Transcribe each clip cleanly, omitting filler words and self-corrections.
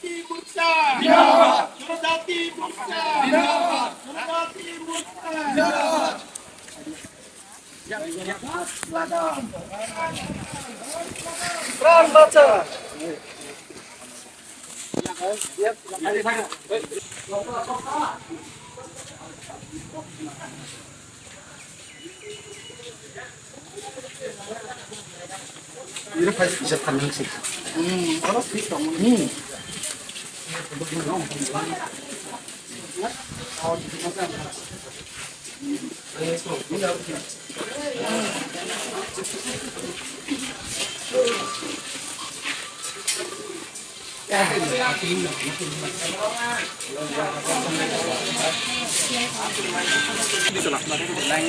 জনজাতি মোর্চা জিন্দাবাদ জনজাতি মোর্চা জিন্দাবাদ জনজাতি মোর্চা জিন্দাবাদ প্রাণ বাঁচা Ini pasti bisa tahan sih. Orang sih kamu.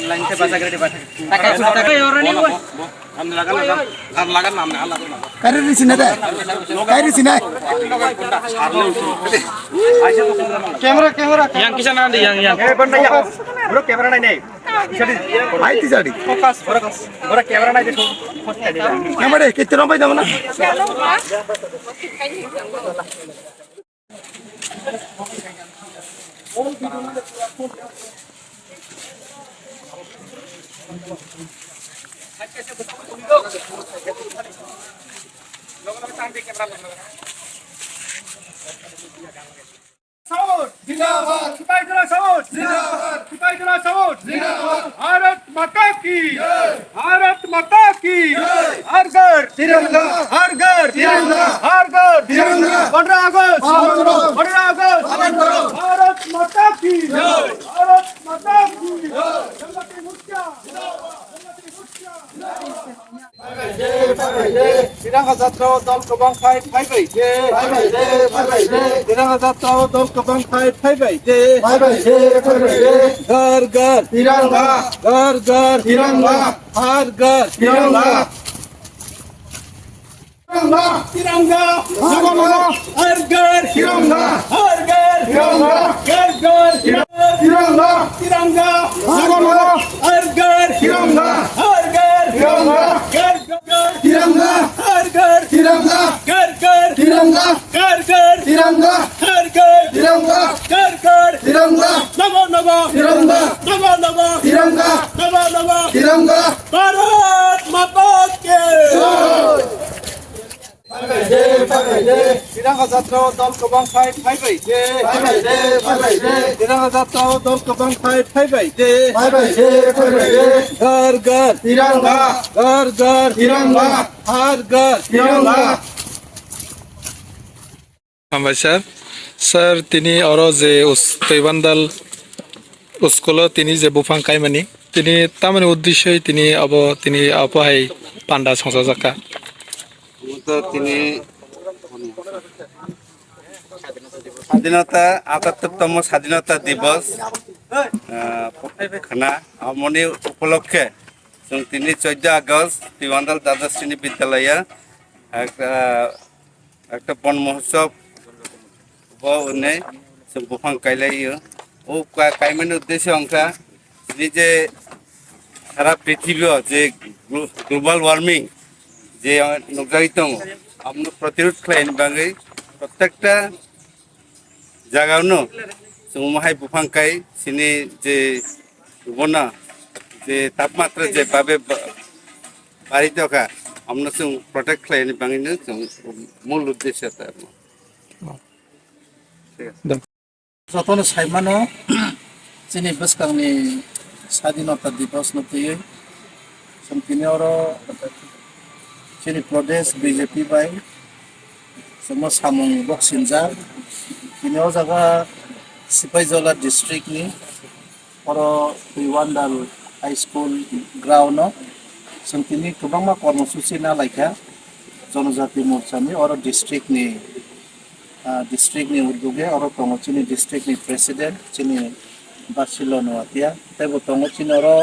Lain saya bahasa kerja bahasa. Takai orang ni buat. Kari di sini dah. Kari di sini. Kamera. Yang kisah nanti yang. bro camera নাই নেই Aiti jadi. Focus bro camera নাই দেখো Kamera kita ramai dah mana? South जिंदाबाद सिपाही जला south जिंदाबाद सिपाही जला साउथ जिंदाबाद भारत माता की जय भारत माता की जय हर घर तिरंगा हर घर तिरंगा हर घर तिरंगा 15 अगस्त 15 अगस्त भारत माता की जय भारत माता की जय जंगती मुक्तिया जंगती मुक्तिया तिरंगा जात्रा दल गोबां फाइबाय तिरंगा जात्रा दल गोबां फाइबाय घर घर तिरंगा घर घर तिरंगा हर घर तिरंगा तिरंगा तिरंगा हर घर तिरंगा हर घर तिरंगा घर घर तिरंगा तिरंगा हर घर तिरंगा हर घर तिरंगा घर घर तिरंगा हर घर तिरंगा घर घर तिरंगा घर घर तिरंगा हर घर तिरंगा घर घर तिरंगा नमो नमो तिरंगा नमो नमो तिरंगा नमो नमो तिरंगा भारत माता की तिरंगा जात्रा दल गोबां फाइबाय तिरंगा जात्रा दल गोबां फाइबाय घर घर तिरंगा घर घर तिरंगा हर घर तिरंगा Sir, tini oro je Toibandal Uskolo tini je bufang kaimani tini tamani uddishoi tini apohai panda songsajaka. তিনি স্বাধীনতা ৭৮তম স্বাধীনতা দিবস খানা আমনি উপলক্ষে তিনি 14 আগস্ট তিবান্দাল দ্বাদশ শ্রেণী বিদ্যালয়ে একটা বন মহোৎসব নেই বুফাং কাইলাইयो ও কাইমের উদ্দেশ্যে অংশা যে সারা পৃথিবীও যে গ্লোবাল ওয়ার্মিং যে নুজাই দङ আমরা প্রতিরোধ খালাইनो बागै প্রত্যেকটা জায়গানো जों माहाय बुफां गाय सिनि जे बना जे तापमात्रा जे बाबे बारि दखा আমরা जों प्रटेक्ट खालायनो बागैनो जों मूल उद्देश्य था Satu saimano sini beskangni স্বাধীনতা দিবস নতুই সম্পূর্ণ sini Pradesh BJP by semua samung boksinja ini jaga Sipaijala district ni oro Toibandal high school ground no sini kubangma kormosusi na laikha Janajati Morcha ni oro district ni uddoge oro tongo chini district ni president chini Basilo Noatia tebo tongo chini oro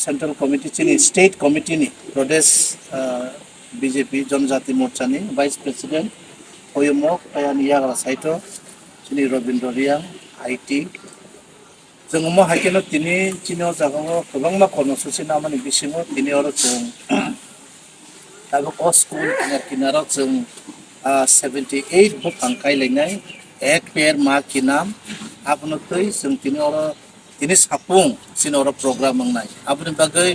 Central Committee chini State Committee ni Pradesh BJP Janajati Morcha ni Vice President Oyomok Ayan Yagala Saito chini Robindra Riang IT जों mo hakeno tini chino jagango kubangma kormosusi namani bisingo tini oro जों tago o school kinaro जों 78 bufang kailainai ek per ma kinam abno tei जों tini sapung sini oro program mangnai abni bagai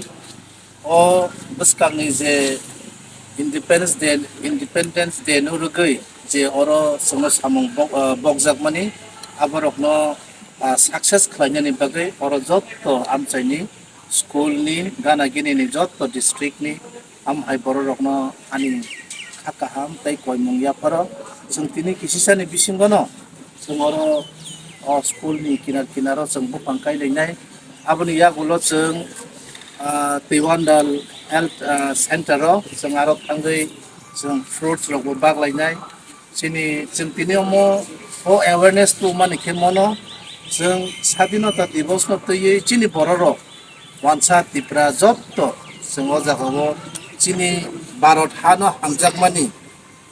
o buskangni je Independence Day no rugai je oro songo samung bokjak mani aborokno success khlainani bagai oro jotto amchaini school ni gana gini ni jotto district ni amhai borokno ani khakaham tai koimung yaparo जों tini kisisani bisingono जों oro school ni kinaro जों bufang kailainai aboni yagulo जों Tiwandal Health Center जों aro thangai जों fruits rokbo baglainai sini जों tini omo o awareness to mani kemono जों Sadinota Divos no tei chini bororok wansa tipra jotto जों o jagao chini Bharat hano hamjakmani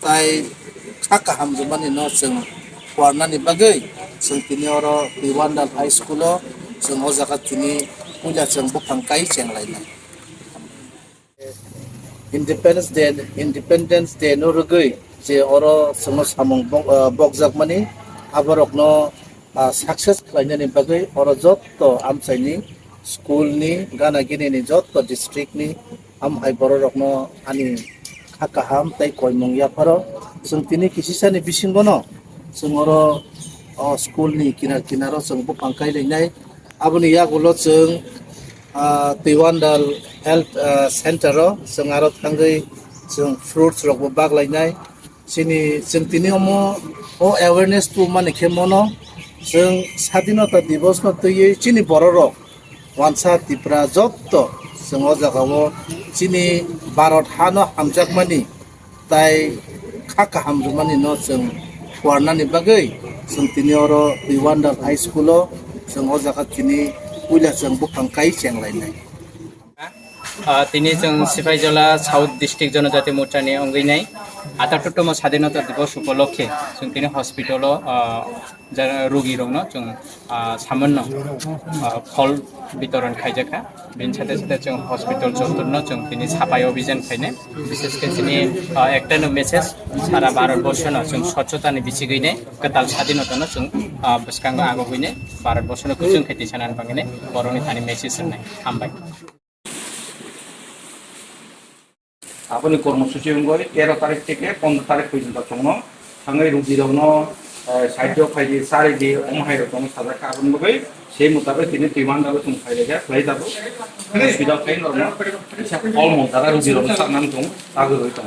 tai khaka hamjumani no जों warnani bagai जों tini oro Tiwandal High School जों o jaga tini puja जों bufang kai chenglai Independence Day no rugai je oro songo samung bokjak mani aborokno success khlainani bagai oro jotto amchaini school ni gana gini ni jotto district ni amhai borokno ani khakaham tai koimung yaparo जों tini kisisani bisingono जों oro school ni kinaro जों bufang kailainai aboni yagulo जों Tiwandal Health Center जों aro thangai जों fruits rokbo baglainai sini जों tini omo o awareness to mani kemono जों Sadinota Divos no tei chini bororok wansa tipra jotto जों o jagao chini Bharat hano hamjakmani tai khaka hamjumani no जों warnani bagai जों tini oro Tiwandal High School जों o jaga tini puja जों bufang kai chenglai তিনি जों Sipahijala south district जनजाति मोर्चानि अंगैनाय 78তম স্বাধীনতা দিবস উপলক্ষে जों তিনি हस्पिटाल যারা রোগী রংনো जों सामान्य फल वितरण खाइजाखा बेनि साथे साथे जों हस्पिटाल चौतुरनो जों তিনি साफाई अभियान खायने विशेषके जोंनि एकटानो मेसेज सारा भारतबर्षनो जों स्वच्छतानि बिसिगैने कताल स्वाधीनतानो जों बसकांगो आगो गइने भारतबर्षनो जों खायति सानान बांगने बरनि थानि मेसेज होननाय हामबाय আপনি কর্মসূচি অনুযায়ী 13 তারিখ থেকে 15 তারিখ পর্যন্ত সংনো থাঙ্গাই রুগীরনো সাহায্য খাইদি সারিদি অমহাই রকম সাজা কাবন বগৈ সেই মোতাবেক তিনি ত্রিমান্ডাল जों খাইলেগা ফ্লাই যাবো হসপিটাল খাই নরম অলমোস্ট দাদা রুগীরনো সানান दं আগো দं